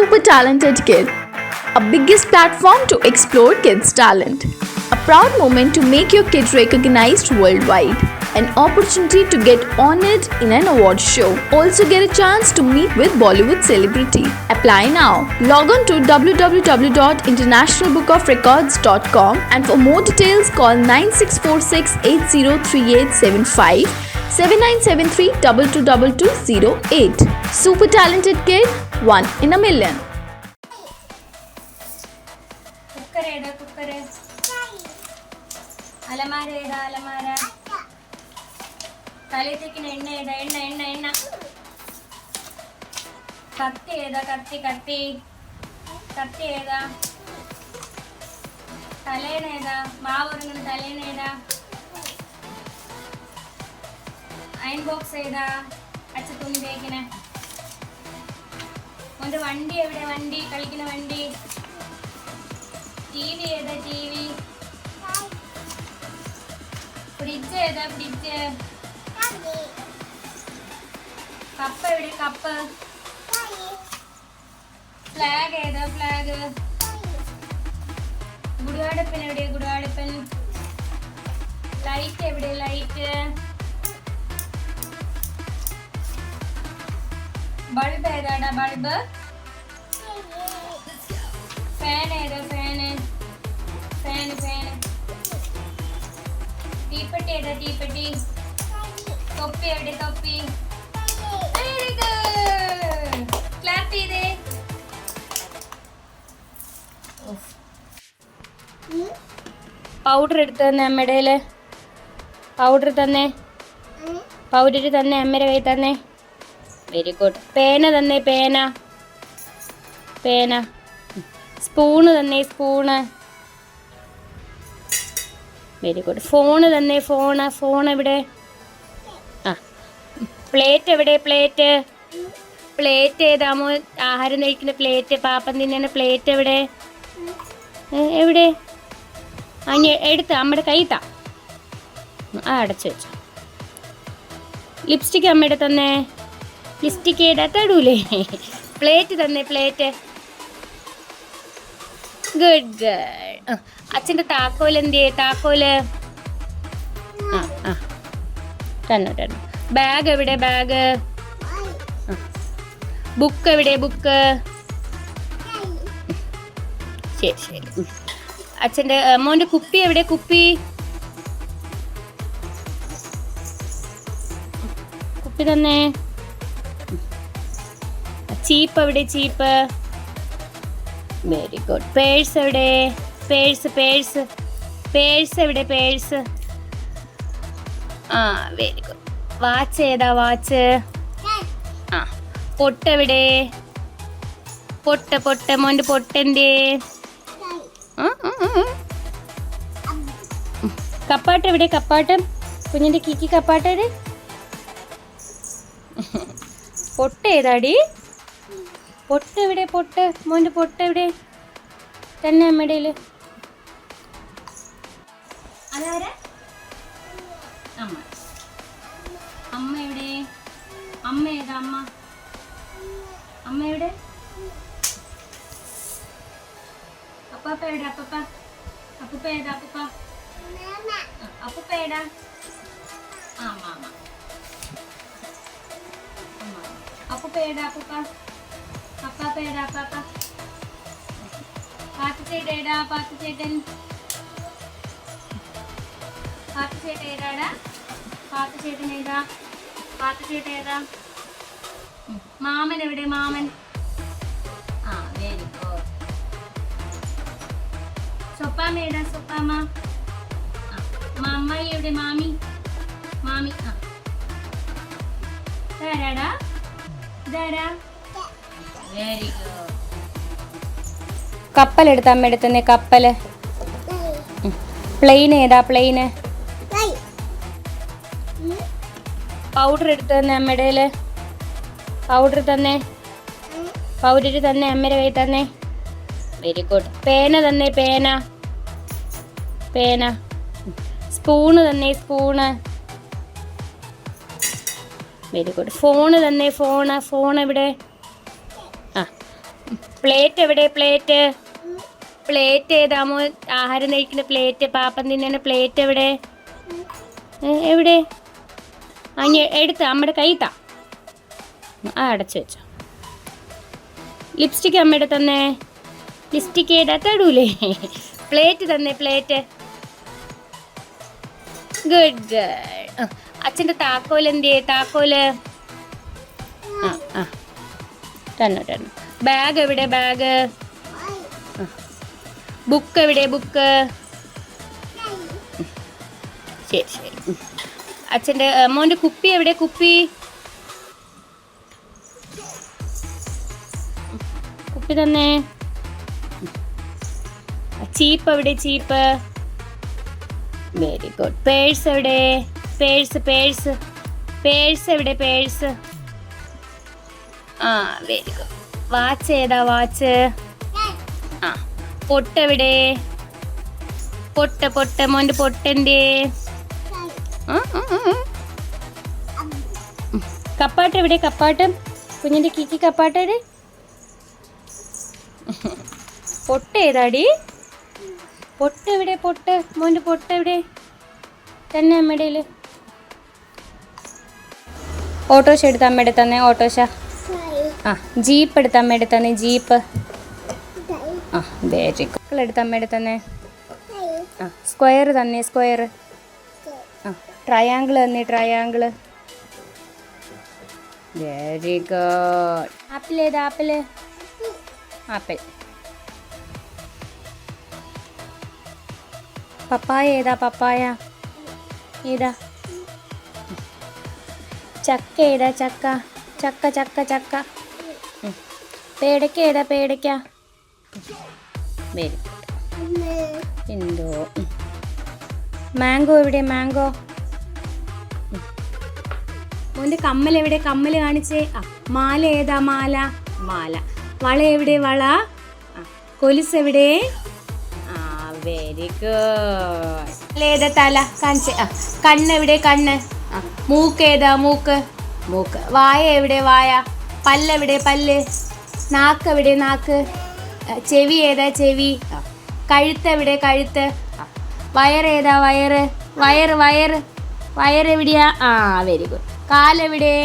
Super Talented Kid, a biggest platform to explore kids' talent. A proud moment to make your kid recognized worldwide. An opportunity to get honored in an award show. Also get a chance to meet with Bollywood celebrity. Apply now. Log on to www.internationalbookofrecords.com and for more details call 9646 803875 7973 222208. Super Talented Kid, one in a million. അലമാര ഏതാ അലമാര തലത്തേക്കിന് എണ്ണ ഏതാ എണ്ണ എണ്ണ എണ്ണ കത്തി ഏതാ കത്തി കത്തി കത്തി ഏതാ തലേന ഏതാ മാവുറങ്ങുന്ന തലേന ഏതാ അയൺ ബോക്സ് ഏതാ അച്ഛ തുണി തേക്കിന് ഒരു വണ്ടി എവിടെ വണ്ടി കളിക്കുന്ന വണ്ടി ടി വി ഏതാ ടി വി ഫ്രിഡ്ജ് ഏതാ ഫ്രിഡ്ജ് കപ്പ് എവിടെ കപ്പ് ഫ്ലാഗ് ഏതാ ഫ്ലാഗ് ഗുരുവായൂരപ്പൻ എവിടെ ഗുരുവായൂരപ്പൻ ലൈറ്റ് എവിടെ ലൈറ്റ് ബൾബ് ഏതാടാ ബൾബ് ഫാൻ ഏതാ ഫാന് ഫാന് ഫാന് തീപ്പെട്ടി ഏതാ തീപ്പെട്ടി തൊപ്പി എവിടെ തൊപ്പി വെരി ഗുഡ് ക്ലാപ്പ് ചെയ്തേ പൗഡർ എടുത്ത് തന്നെ അമ്മയുടെ പൗഡർ തന്നെ പൗഡർ തന്നെ അമ്മയുടെ കയ്യിൽ തന്നെ വെരി ഗുഡ് പേന തന്നെ പേന പേന സ്പൂണ് തന്നെ സ്പൂണ് വെരി ഗുഡ് ഫോണ് തന്നെ ഫോണ് ഫോൺ എവിടെ ആ പ്ലേറ്റ് എവിടെ പ്ലേറ്റ് പ്ലേറ്റ് ഏതാമോ ആഹാരം കഴിക്കുന്ന പ്ലേറ്റ് പാപ്പം തിന്നുന്ന പ്ലേറ്റ് എവിടെ എവിടെ അഞ്ഞ് എടുത്ത് അമ്മയുടെ കൈത്താ ആ അടച്ചു വെച്ചു ലിപ്സ്റ്റിക്ക് അമ്മയുടെ തന്നെ ലിപ്സ്റ്റിക്ക് ഏതാ തടൂലേ പ്ലേറ്റ് തന്നെ പ്ലേറ്റ് ഗുഡ് ഗേൾ അച്ഛൻ്റെ താക്കോൽ എന്തിയേ താക്കോല് ആ ആ തന്നു തന്നു ബാഗ് എവിടെ ബാഗ് ബുക്ക് എവിടെ ബുക്ക് ശരി ശരി അച്ഛൻ്റെ മോൻ്റെ കുപ്പി എവിടെ കുപ്പി കുപ്പി തന്നെ ചീപ്പ് എവിടെ ചീപ്പ് വെരി ഗുഡ് പേഴ്സ് എവിടെ പേഴ്സ് പേഴ്സ് പേഴ്സ് എവിടെ പേഴ്സ് ആ വെരി ഗുഡ് വാച്ച് ഏതാ വാച്ച് ആ പൊട്ട് എവിടെ പൊട്ട് പൊട്ട് മോൻ്റെ പൊട്ടെൻ്റെ കപ്പാട്ട് എവിടെ കപ്പാട്ട് കുഞ്ഞിൻ്റെ കിക്കി കപ്പാട്ട് എവിടെ പൊട്ട് ഏതാടി പൊട്ട് എവിടെ പൊട്ട് മോൻ്റെ പൊട്ട് എവിടെ തന്നെ അമ്മയുടെ അതാരാ അമ്മ അമ്മ എവിടെ അമ്മ ഏതാ അമ്മ അമ്മ എവിടെ അപ്പപ്പ എവിടെ അപ്പപ്പ അപ്പൂപ്പ ഏതാ അപ്പൂപ്പ അപ്പൂപ്പ ഏടാ അമ്മ അമ്മ അപ്പൂപ്പ ഏടാ അപ്പൂപ്പ അപ്പാപ്പ ഏടാ അപ്പാപ്പ പാത്തുചേട്ടൻ ഏടാ പാത്തുചേട്ടൻ പാത്തുചേട്ടൻ ഏതാടാ പാത്തുചേട്ടൻ ഏതാ പാത്തുചേട്ടൻ ഏതാ മാമൻ എവിടെ മാമൻ ആ വെരി ഗുഡ് സൊപ്പാമ്മ ഏടാ സൊപ്പാമ്മ അമ്മായി എവിടെ മാമി മാമി ആ ഇതാരാടാ ഇതാരാ വെരി ഗുഡ് കപ്പലെടുത്ത അമ്മയുടെ തന്നെ കപ്പല് പ്ലെയിൻ ഏതാ പ്ലെയിന് പൗഡർ എടുത്ത് തന്നെ അമ്മയുടെ പൗഡർ തന്നെ പൗഡർ തന്നെ അമ്മയുടെ കയ്യിൽ തന്നെ വെരി ഗുഡ് പേന തന്നെ പേന പേന സ്പൂണ് തന്നെ സ്പൂണ് വെരി ഗുഡ് ഫോണ് തന്നെ ഫോൺ എവിടെ ആ പ്ലേറ്റ് എവിടെ പ്ലേറ്റ്? പ്ലേറ്റ് ഏതാമോ ആഹാരം കഴിക്കുന്ന പ്ലേറ്റ്? പാപ്പം തിന്നുന്ന പ്ലേറ്റ് എവിടെ? എവിടെ? അഞ്ഞ് എടുത്ത് അമ്മയുടെ കൈത്താ. ആ അടച്ചു വെച്ചോ. ലിപ്സ്റ്റിക്ക് അമ്മയുടെ തന്നെ. ലിപ്സ്റ്റിക്ക് ഏതാ? തടൂലേ? പ്ലേറ്റ് തന്നെ പ്ലേറ്റ്. Good girl. അച്ഛൻ്റെ താക്കോൽ എന്തിയേ? താക്കോല് തന്നെ. ബാഗ് എവിടെ? ബാഗ്. ബുക്ക് എവിടെ? ബുക്ക്. ശരി. അച്ഛൻ്റെ മോൻ്റെ കുപ്പി എവിടെ? കുപ്പി തന്നെ. ചീപ്പ് എവിടെ? ചീപ്പ്. Very good. പേഴ്സ് എവിടെ? പേഴ്സ് എവിടെ? പേഴ്സ്. Very good. വാച്ച് ഏതാ? വാച്ച്. പൊട്ട് എവിടെ? പൊട്ട് മോൻ്റെ പൊട്ടെൻ്റെ. കപ്പാട്ട് എവിടെ? കപ്പാട്ട്. കുഞ്ഞിൻ്റെ കിക്കി കപ്പാട്ട് എവിടെ? പൊട്ട് ഏതാടി? പൊട്ട് എവിടെ? പൊട്ട് മോൻ്റെ പൊട്ട് എവിടെ? തന്നെ അമ്മയുടെ. ഓട്ടോഷ എടുത്ത് അമ്മയുടെ തന്നെ. ഓട്ടോഷ. ജീപ്പ് എടുത്ത് അമ്മയുടെ തന്നെ. ജീപ്പ്. Very good. എടുത്ത് അമ്മയുടെ തന്നെ. സ്ക്വയർ തന്നെ. സ്ക്വയർ. ട്രയാങ്കിൾ തന്നെ. ട്രയാങ്കിൾ. Very good. ആപ്പിൾ ഏതാ? ആപ്പിൾ. പപ്പായ ഏതാ? പപ്പായ ഏതാ? ചക്ക ഏതാ? ചക്ക. പേടയ്ക്ക ഏതാ? പേടയ്ക്ക. Very good. എന്തോ. മാംഗോ എവിടെ? മാംഗോ. മോൻ്റെ കമ്മൽ എവിടെ? കമ്മൽ കാണിച്ചേ. മാല ഏതാ? മാല. വള എവിടെ? വള. കൊലുസ് എവിടെ? Very good. ഏതാ? തല കാണിച്ചേ. കണ്ണ് എവിടെ? കണ്ണ്. മൂക്ക് ഏതാ? മൂക്ക്. വായ എവിടെ? വായ. പല്ലെവിടെ? പല്ല്. നാക്ക് എവിടെ? നാക്ക്. ചെവി ഏതാ? ചെവി. കഴുത്തെവിടെ? കഴുത്ത്. വയറേതാ? വയറെവിടെയാ? Very good. കാലെവിടെ?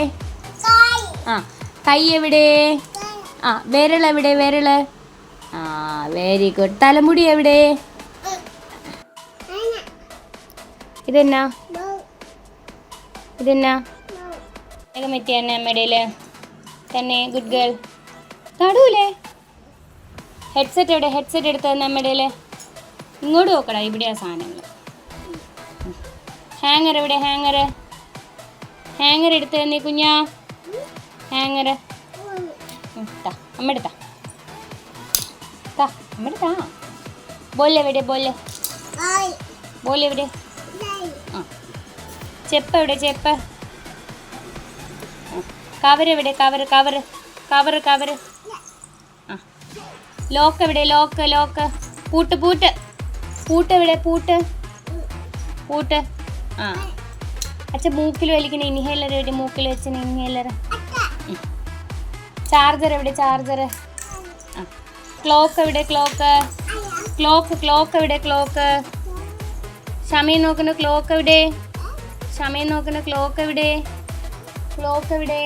കൈ എവിടെ? വിരളെവിടെ? വിരള്. Very good. തലമുടി എവിടെ? ഇതെന്നാ? വേഗം പറ്റിയ തന്നെ അമ്മയുടെ തന്നെ. Good girl. തടൂലേ? ഹെഡ്സെറ്റ് എവിടെ? ഹെഡ്സെറ്റ് എടുത്ത് തന്നെ അമ്മയുടെ. ഇങ്ങോട്ട് നോക്കടാ. ഇവിടെയാ സാധനങ്ങൾ. ഹാങ്ങർ എവിടെ? ഹാങ്ങർ എടുത്ത് തന്നെ കുഞ്ഞാ. ഹാങ്ങർ അമ്മ എടുത്താ. ബോലെവിടെ? ബോലെവിടെ? ചെപ്പ് എവിടെ? ചെപ്പ്. കവരെവിടെ? കവർ. ലോക്ക് എവിടെ? ലോക്ക്. പൂട്ട് എവിടെ? പൂട്ട്. അച്ഛൻ മൂക്കിൽ വലിക്കുന്ന ഇൻഹേലർ എവിടെ? മൂക്കിൽ വെച്ച ഇൻഹേലർ. ചാർജർ എവിടെ? ചാർജർ. ക്ലോക്ക് എവിടെ? ക്ലോക്ക് എവിടെ? ക്ലോക്ക്. സമയം നോക്കുന്ന ക്ലോക്ക് എവിടെ? ക്ലോക്ക് എവിടെ?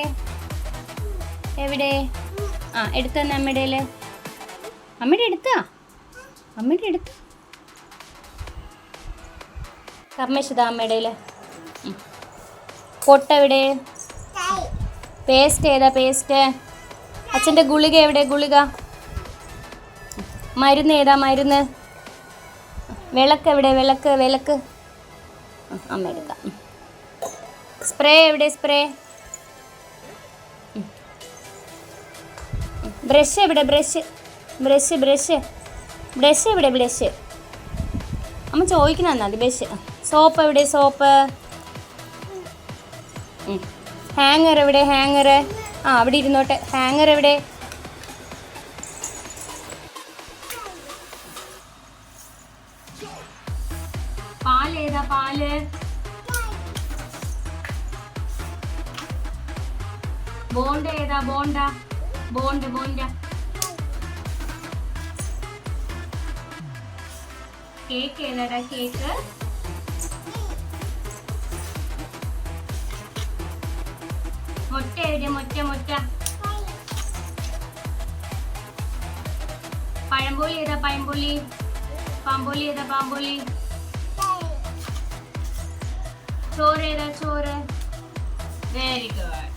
എടുത്ത തന്നെ അമ്മയുടെ എടുത്താ. കമ്മശതാ അമ്മയുടെ. പൊട്ടെവിടെ? പേസ്റ്റ് ഏതാ? പേസ്റ്റ്. അച്ഛൻ്റെ ഗുളിക എവിടെ? ഗുളിക. മരുന്ന് ഏതാ? മരുന്ന്. വിളക്ക് എവിടെ? വിളക്ക്. അമ്മ എടുക്കാം. സ്പ്രേ എവിടെ? സ്പ്രേ. ബ്രഷ് എവിടെ? ബ്രഷ് എവിടെ? ബ്രഷ്. അമ്മ ചോദിക്കുന്ന അത് ബ്രഷ്. സോപ്പ് എവിടെ? സോപ്പ്. ഹാങ്ങർ എവിടെ? ഹാങ്ങർ. അവിടെ ഇരുന്നോട്ടെ. ഹാങ്ങർ എവിടെ? പാൽ ഏതാ? പാല്. ബോണ്ട ഏതാ? ബോണ്ട. കേക്ക് ഏതാടാ കേക്ക്? മുട്ട എവിടെ? മുട്ട. പഴംപൊലി ഏതാ? പഴംപൊലി. പാമ്പോലി ഏതാ? പാമ്പോലി. ചോറ് ഏതാ? ചോറ്. Very good.